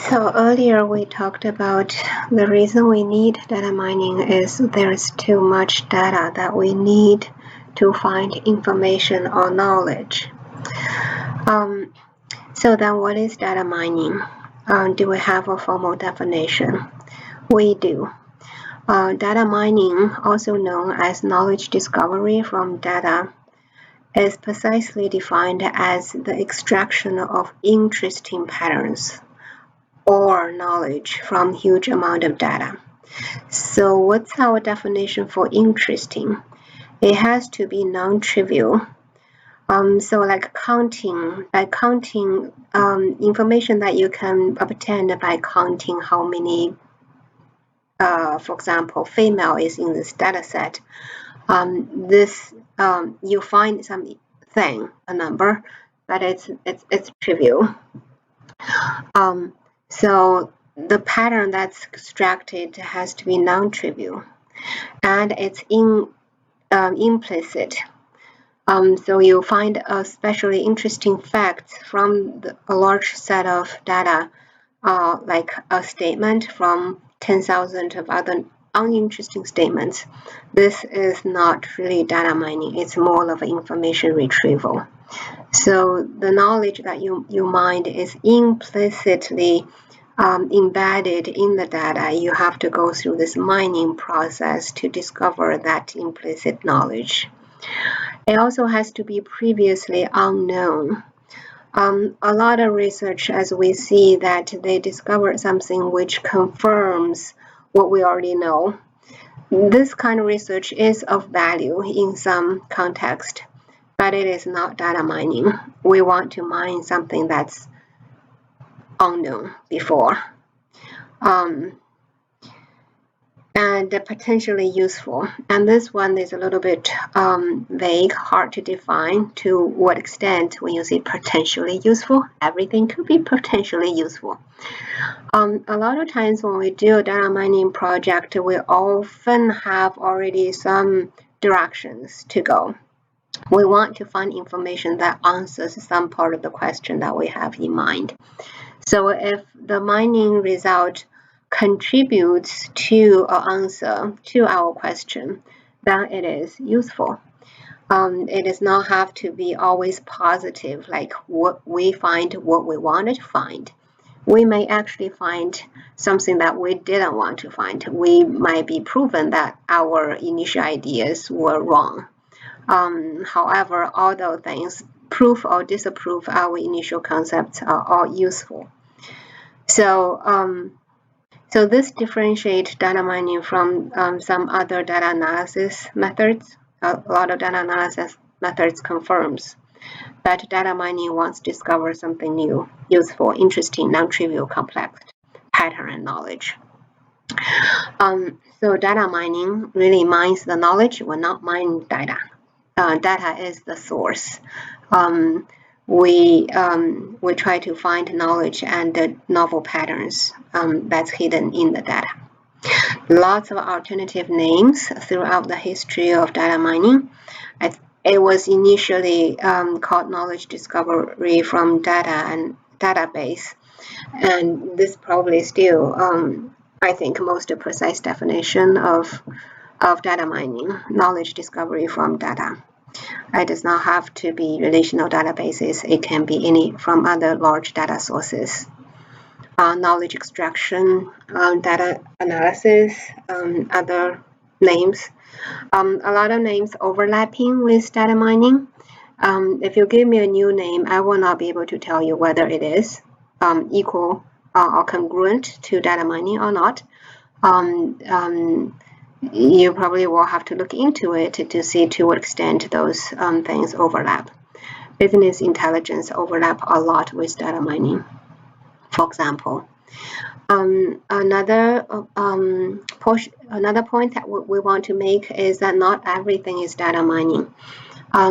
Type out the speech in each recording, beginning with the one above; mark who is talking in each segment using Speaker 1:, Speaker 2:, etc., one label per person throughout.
Speaker 1: So earlier we talked about the reason we need data mining is there's too much data that we need to find information or knowledge. So then what is data mining? Do we have a formal definition? We do. Data mining, also known as knowledge discovery from data, is precisely defined as the extraction of interesting patterns or knowledge from huge amount of data. So what's our definition for interesting? It has to be non-trivial. So like counting information that you can obtain by counting how many, for example, female is in this data set. You find something, a number, but it's trivial. So the pattern that's extracted has to be non-trivial, and it's implicit. So you find especially interesting facts from a large set of data, like a statement from 10,000 of other uninteresting statements. This is not really data mining, it's more of information retrieval. So the knowledge that you mined is implicitly embedded in the data. You have to go through this mining process to discover that implicit knowledge. It also has to be previously unknown. A lot of research, as we see that they discovered something which confirms what we already know. This kind of research is of value in some context, but it is not data mining. We want to mine something that's unknown before. And potentially useful. And this one is a little bit vague, hard to define to what extent when you say potentially useful, everything could be potentially useful. A lot of times when we do a data mining project, we often have already some directions to go. We want to find information that answers some part of the question that we have in mind. So if the mining result contributes to an answer to our question, then it is useful. It does not have to be always positive, like what we find what we wanted to find. We may actually find something that we didn't want to find. We might be proven that our initial ideas were wrong. However, all those things, prove or disapprove our initial concepts, are all useful. So this differentiates data mining from some other data analysis methods. A lot of data analysis methods confirms that data mining wants to discover something new, useful, interesting, non-trivial, complex pattern and knowledge. So data mining really mines the knowledge, will not mine data. Data is the source. We try to find knowledge and the novel patterns that's hidden in the data. Lots of alternative names throughout the history of data mining. It was initially called knowledge discovery from data and database, and this probably still, I think, most precise definition of data mining, knowledge discovery from data. It does not have to be relational databases. It can be any from other large data sources. Knowledge extraction, data analysis, other names. A lot of names overlapping with data mining. If you give me a new name, I will not be able to tell you whether it is equal or congruent to data mining or not. You probably will have to look into it to see to what extent those things overlap. Business intelligence overlap a lot with data mining, for example. Another point that we want to make is that not everything is data mining.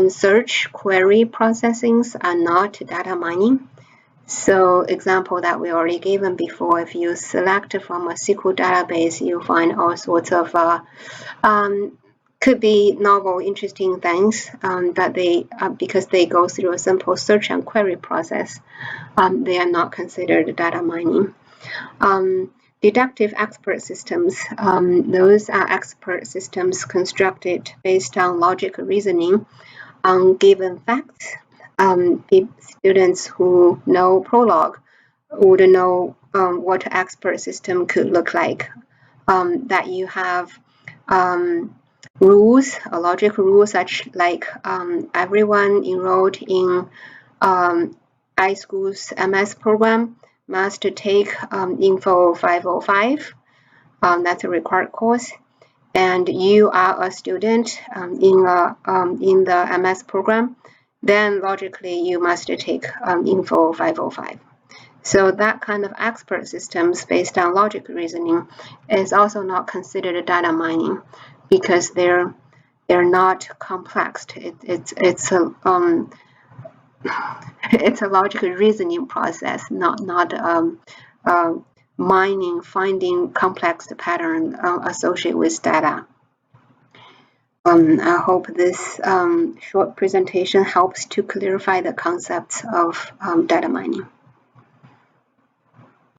Speaker 1: Search query processings are not data mining. So example that we already given before, if you select from a SQL database, you find all sorts of could be novel, interesting things that they because they go through a simple search and query process, they are not considered data mining. Deductive expert systems, those are expert systems constructed based on logical reasoning on given facts. Students who know Prolog would know what an expert system could look like. That you have rules, a logical rule such like everyone enrolled in iSchool's MS program must take Info 505. That's a required course. And you are a student in the MS program, then logically you must take Info 505. So that kind of expert systems based on logical reasoning is also not considered data mining because they're not complex. It's a logical reasoning process, not mining, finding complex pattern associated with data. I hope this short presentation helps to clarify the concepts of data mining.